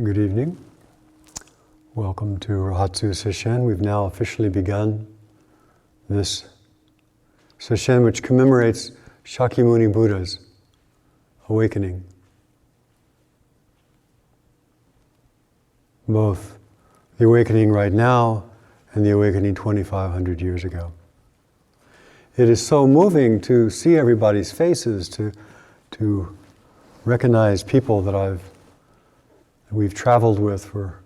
Good evening. Welcome to Rohatsu Sesshin. We've now officially begun this Sesshin, which commemorates Shakyamuni Buddha's awakening. Both the awakening right now and the awakening 2,500 years ago. It is so moving to see everybody's faces, to recognize people that we've traveled with for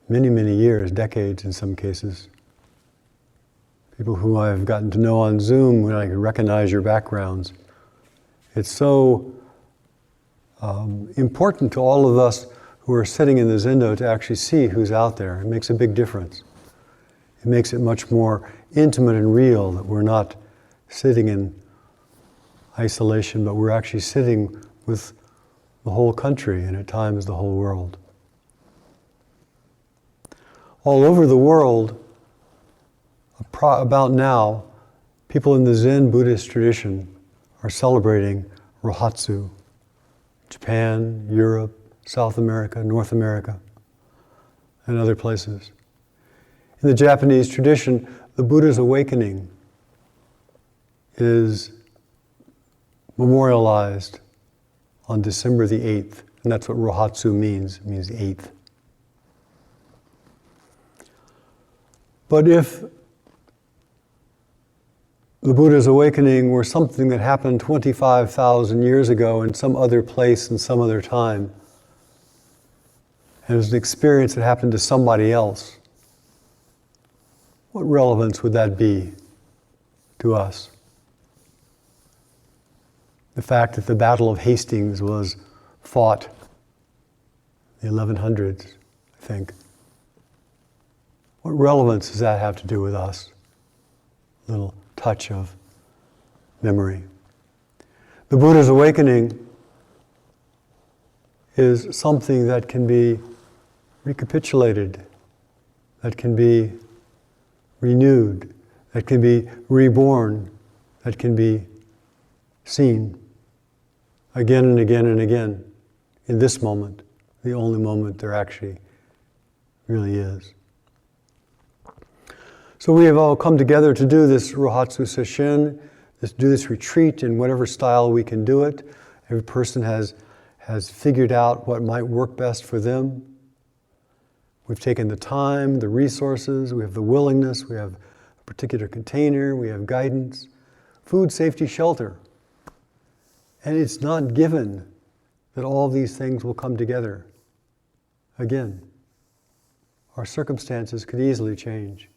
many, many years, decades in some cases. People who I've gotten to know on Zoom when I can recognize your backgrounds. It's so important to all of us who are sitting in the Zendo to actually see who's out there. It makes a big difference. It makes it much more intimate and real that we're not sitting in isolation, but we're actually sitting with the whole country and at times the whole world. All over the world, about now, people in the Zen Buddhist tradition are celebrating Rohatsu. Japan, Europe, South America, North America, and other places. In the Japanese tradition, the Buddha's awakening is memorialized on December the 8th, and that's what Rohatsu means. It means the 8th. But if the Buddha's awakening were something that happened 25,000 years ago in some other place and some other time, and it was an experience that happened to somebody else, what relevance would that be to us? The fact that the Battle of Hastings was fought in the 1100s, I think. What relevance does that have to do with us? A little touch of memory. The Buddha's awakening is something that can be recapitulated, that can be renewed, that can be reborn, that can be seen again and again and again in this moment, the only moment there actually really is. So we have all come together to do this Rohatsu Sesshin, do this retreat in whatever style we can do it. Every person has figured out what might work best for them. We've taken the time, the resources, we have the willingness, we have a particular container, we have guidance, food, safety, shelter. And it's not given that all these things will come together. Again, our circumstances could easily change.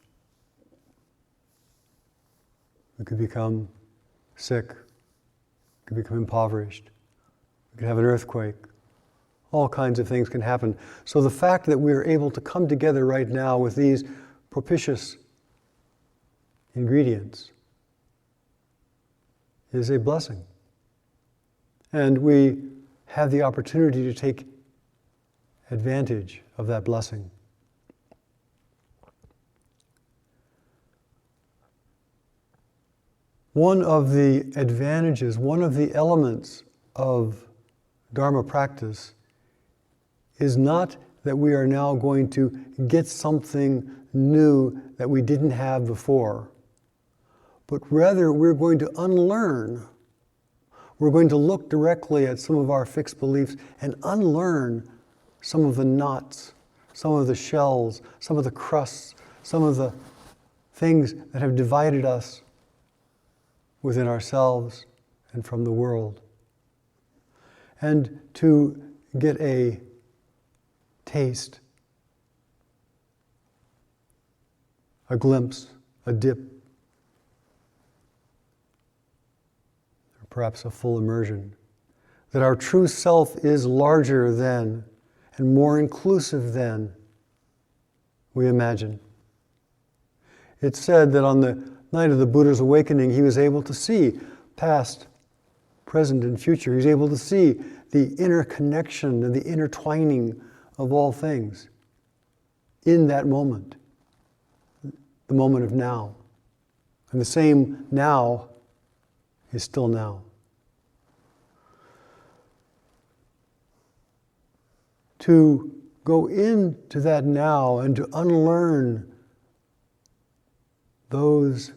We could become sick, we could become impoverished, we could have an earthquake. All kinds of things can happen. So the fact that we are able to come together right now with these propitious ingredients is a blessing. And we have the opportunity to take advantage of that blessing. One of the advantages, one of the elements of Dharma practice is not that we are now going to get something new that we didn't have before, but rather we're going to unlearn. We're going to look directly at some of our fixed beliefs and unlearn some of the knots, some of the shells, some of the crusts, some of the things that have divided us within ourselves and from the world. And to get a taste, a glimpse, a dip, perhaps a full immersion, that our true self is larger than and more inclusive than we imagine. It's said that on the night of the Buddha's awakening, he was able to see past, present, and future. He was able to see the interconnection and the intertwining of all things in that moment, the moment of now. And the same now is still now. to go into that now and to unlearn those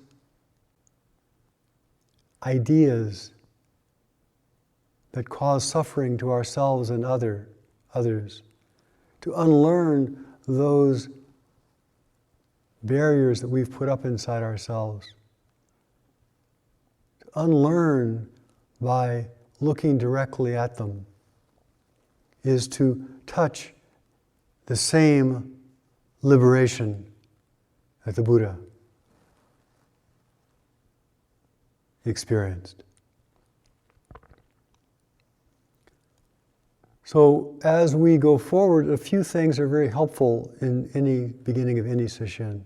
ideas that cause suffering to ourselves and others, to unlearn those barriers that we've put up inside ourselves, to unlearn by looking directly at them, is to touch the same liberation that the Buddha experienced. So as we go forward, a few things are very helpful in any beginning of any sesshin.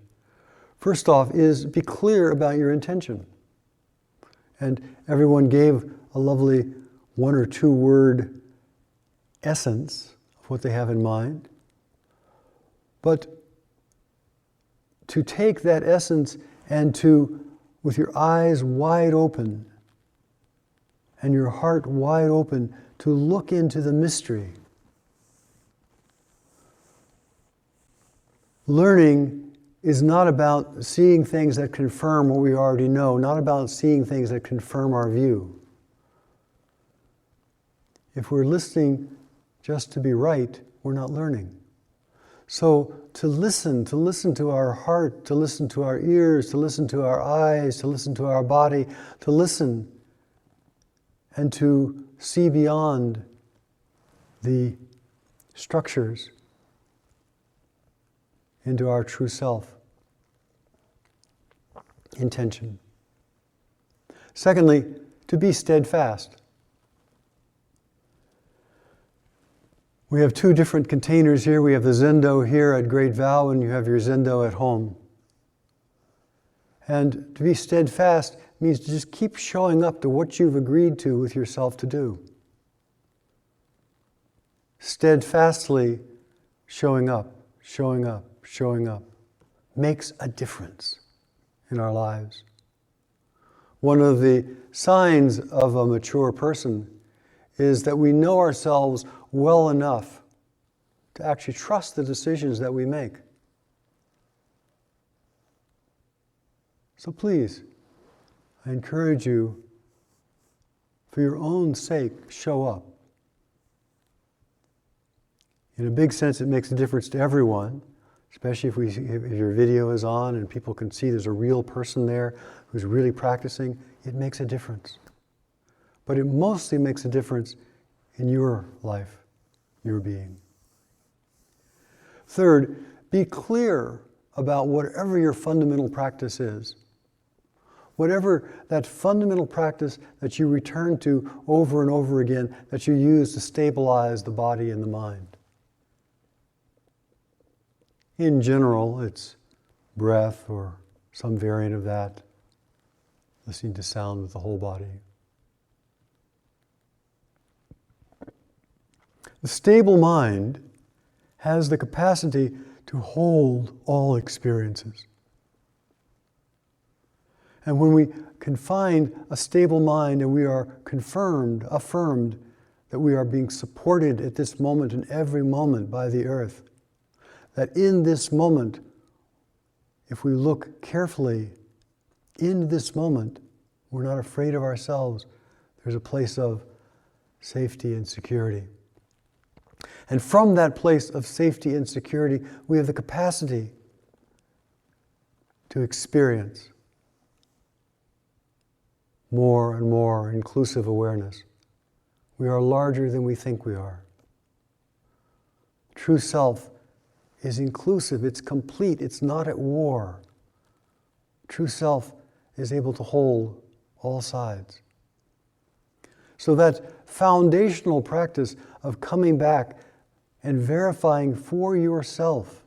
First off is be clear about your intention. And everyone gave a lovely 1 or 2 word essence of what they have in mind. But to take that essence and to, with your eyes wide open and your heart wide open, to look into the mystery. Learning is not about seeing things that confirm what we already know, not about seeing things that confirm our view. If we're listening just to be right, we're not learning. So to listen to our heart, to listen to our ears, to listen to our eyes, to listen to our body, to listen and to see beyond the structures into our true self. Intention. Secondly, to be steadfast. We have 2 different containers here. We have the Zendo here at Great Vow, and you have your Zendo at home. And to be steadfast means to just keep showing up to what you've agreed to with yourself to do. Steadfastly showing up makes a difference in our lives. One of the signs of a mature person is that we know ourselves well enough to actually trust the decisions that we make. So please, I encourage you, for your own sake, show up. In a big sense, it makes a difference to everyone, especially if your video is on and people can see there's a real person there who's really practicing. It makes a difference. But it mostly makes a difference in your life, your being. Third, be clear about whatever your fundamental practice is. Whatever that fundamental practice that you return to over and over again, that you use to stabilize the body and the mind. In general, it's breath or some variant of that, listening to sound with the whole body. The stable mind has the capacity to hold all experiences. And when we can find a stable mind and we are affirmed that we are being supported at this moment and every moment by the earth, that in this moment, if we look carefully in this moment, we're not afraid of ourselves. There's a place of safety and security. And from that place of safety and security, we have the capacity to experience more and more inclusive awareness. We are larger than we think we are. True self is inclusive, it's complete, it's not at war. True self is able to hold all sides. So that foundational practice of coming back and verifying for yourself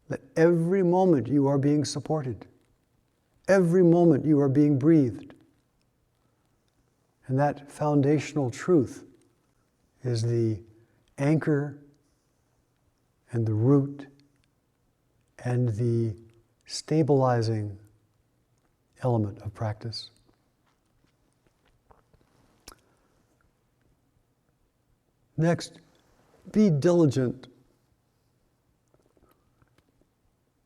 that every moment you are being supported, every moment you are being breathed. And that foundational truth is the anchor and the root and the stabilizing element of practice. Next, be diligent.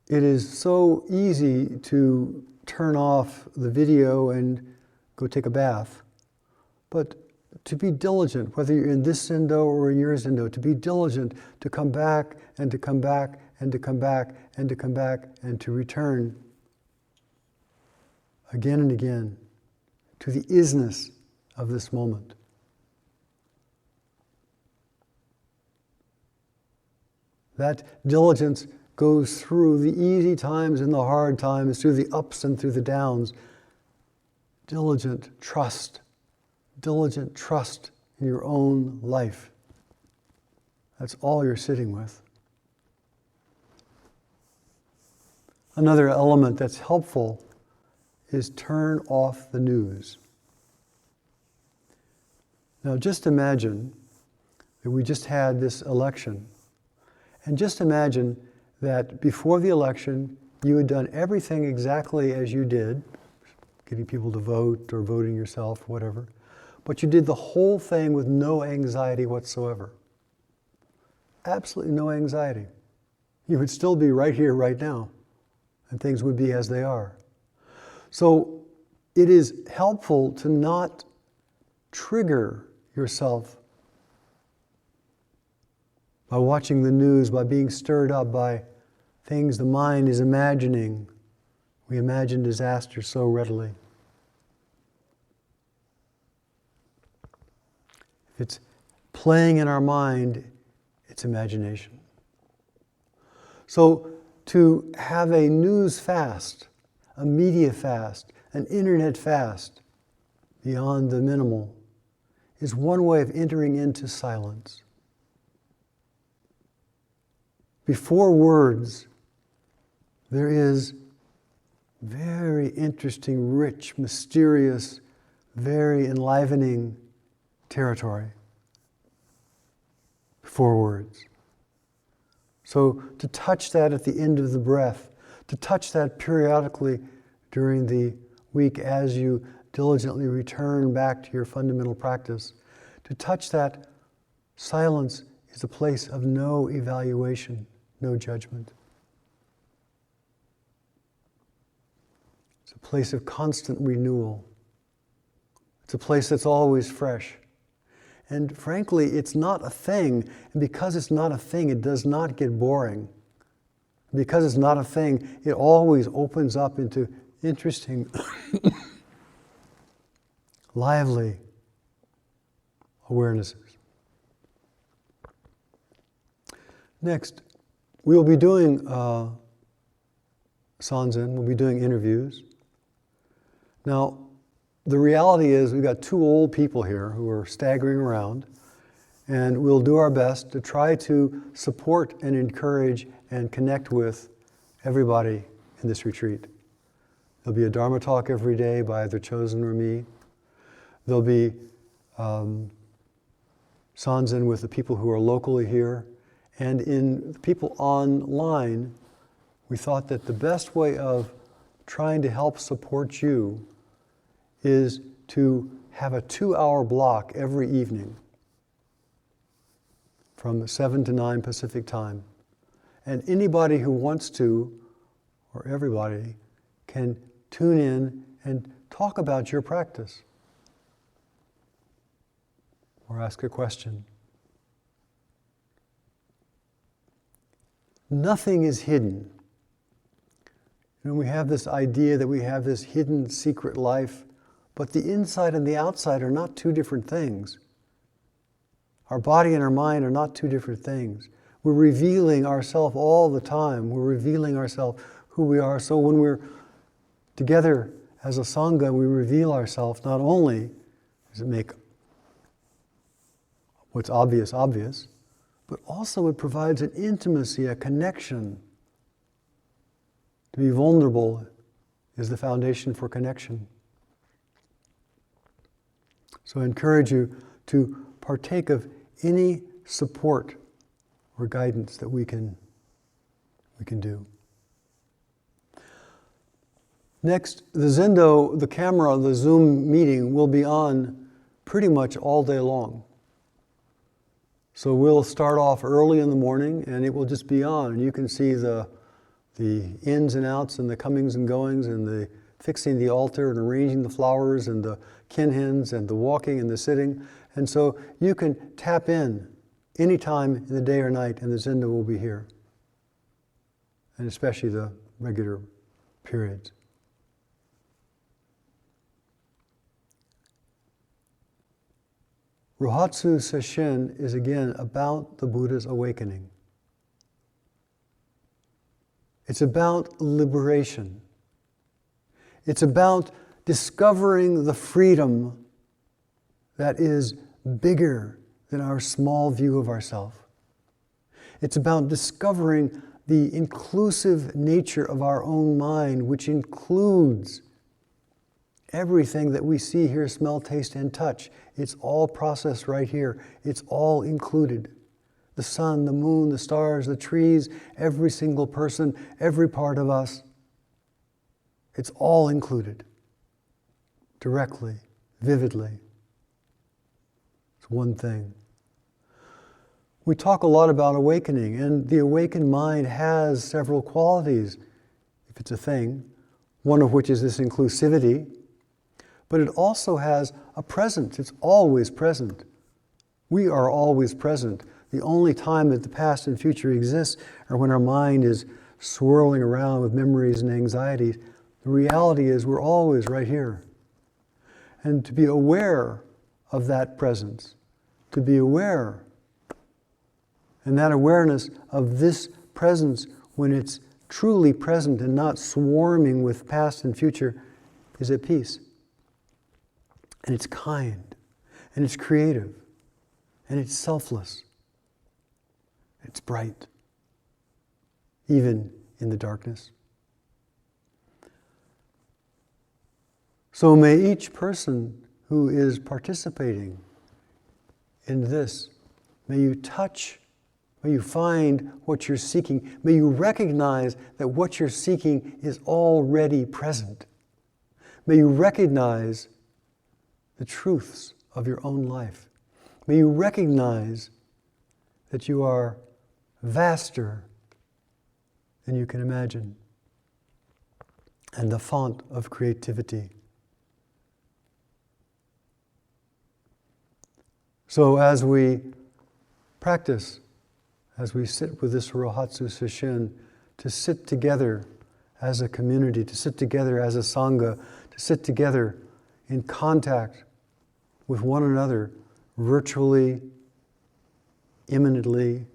It is so easy to turn off the video and go take a bath. But to be diligent, whether you're in this zendo or in your zendo, to be diligent to come back and to come back and to come back and to come back and to return again and again to the isness of this moment. That diligence goes through the easy times and the hard times, through the ups and through the downs. Diligent trust in your own life. That's all you're sitting with. Another element that's helpful is turn off the news. Now just imagine that we just had this election. And just imagine that before the election, you had done everything exactly as you did, getting people to vote or voting yourself, whatever. But you did the whole thing with no anxiety whatsoever. Absolutely no anxiety. You would still be right here, right now, and things would be as they are. So it is helpful to not trigger yourself by watching the news, by being stirred up by things the mind is imagining. We imagine disaster so readily. If it's playing in our mind, it's imagination. So to have a news fast, a media fast, an internet fast, beyond the minimal, is one way of entering into silence. Before words, there is very interesting, rich, mysterious, very enlivening territory before words. So to touch that at the end of the breath, to touch that periodically during the week as you diligently return back to your fundamental practice, to touch that silence is a place of no evaluation, no judgment. It's a place of constant renewal. It's a place that's always fresh. And frankly, it's not a thing. And because it's not a thing, it does not get boring. Because it's not a thing, it always opens up into interesting, lively awarenesses. Next, we will be doing Sanzen, we'll be doing interviews. Now, the reality is we've got two old people here who are staggering around, and we'll do our best to try to support and encourage and connect with everybody in this retreat. There'll be a Dharma talk every day by either Chosen or me. There'll be Sanzen with the people who are locally here. And in the people online, we thought that the best way of trying to help support you is to have a 2-hour block every evening from 7 to 9 Pacific time. And anybody who wants to, or everybody, can tune in and talk about your practice or ask a question. Nothing is hidden. You know, we have this idea that we have this hidden secret life, but the inside and the outside are not two different things. Our body and our mind are not two different things. We're revealing ourselves all the time. We're revealing ourselves who we are. So when we're together as a Sangha, we reveal ourselves. Not only does it make what's obvious obvious, but also it provides an intimacy, a connection. To be vulnerable is the foundation for connection. So I encourage you to partake of any support or guidance that we can do. Next, the Zendo, the camera, the Zoom meeting will be on pretty much all day long. So we'll start off early in the morning, and it will just be on. And you can see the ins and outs and the comings and goings and the fixing the altar and arranging the flowers and the kinhins and the walking and the sitting. And so you can tap in any time in the day or night, and the Zenda will be here. And especially the regular periods. Rohatsu Sesshin is again about the Buddha's awakening. It's about liberation. It's about discovering the freedom that is bigger than our small view of ourselves. It's about discovering the inclusive nature of our own mind, which includes everything that we see, hear, smell, taste, and touch. It's all processed right here. It's all included. The sun, the moon, the stars, the trees, every single person, every part of us. It's all included. Directly, vividly. It's one thing. We talk a lot about awakening, and the awakened mind has several qualities, if it's a thing, one of which is this inclusivity. But it also has a presence. It's always present. We are always present. The only time that the past and future exists are when our mind is swirling around with memories and anxieties. The reality is we're always right here. And to be aware of that presence, to be aware, and that awareness of this presence when it's truly present and not swarming with past and future, is at peace. And it's kind, and it's creative, and it's selfless. It's bright, even in the darkness. So may each person who is participating in this, may you touch, may you find what you're seeking, may you recognize that what you're seeking is already present. May you recognize the truths of your own life. May you recognize that you are vaster than you can imagine, and the font of creativity. So as we practice, as we sit with this Rohatsu Sesshin, to sit together as a community, to sit together as a Sangha, to sit together in contact with one another, virtually, imminently,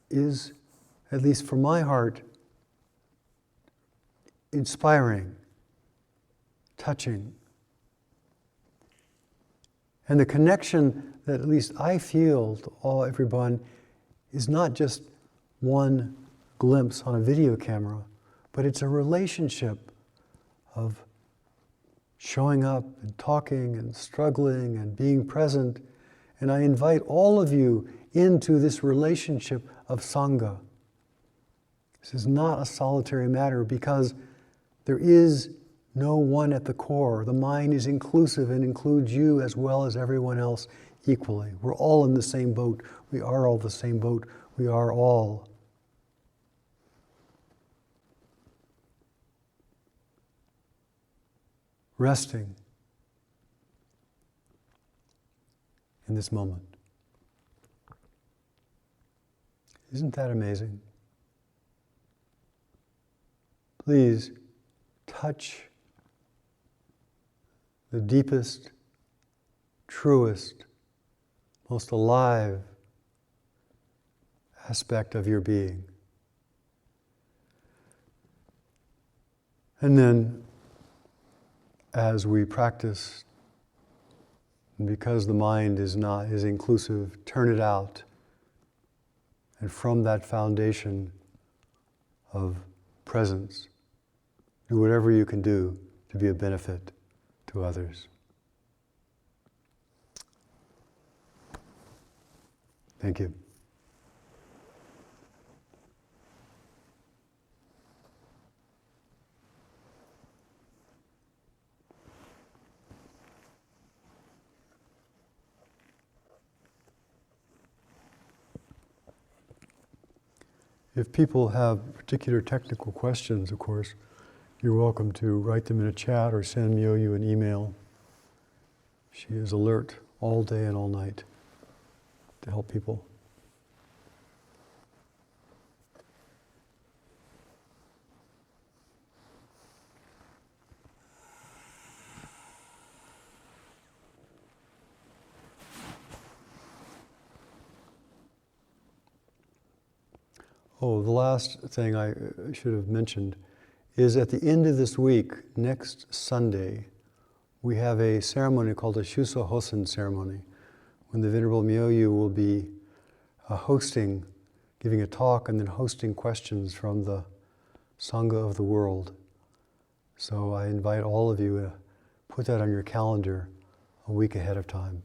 is, at least for my heart, inspiring, touching. And the connection that at least I feel to everyone is not just one glimpse on a video camera, but it's a relationship of showing up and talking and struggling and being present. And I invite all of you into this relationship of Sangha. This is not a solitary matter because there is no one at the core. The mind is inclusive and includes you as well as everyone else equally. We're all in the same boat. We are all the same boat. We are all. Resting in this moment. Isn't that amazing? Please touch the deepest, truest, most alive aspect of your being. And then, as we practice, and because the mind is inclusive, turn it out. And from that foundation of presence, do whatever you can do to be a benefit to others. Thank you. If people have particular technical questions, of course, you're welcome to write them in a chat or send Myoyu an email. She is alert all day and all night to help people. Oh, the last thing I should have mentioned is at the end of this week, next Sunday, we have a ceremony called a Shuso Hosen ceremony, when the Venerable Myoyu will be hosting, giving a talk and then hosting questions from the Sangha of the world. So I invite all of you to put that on your calendar a week ahead of time.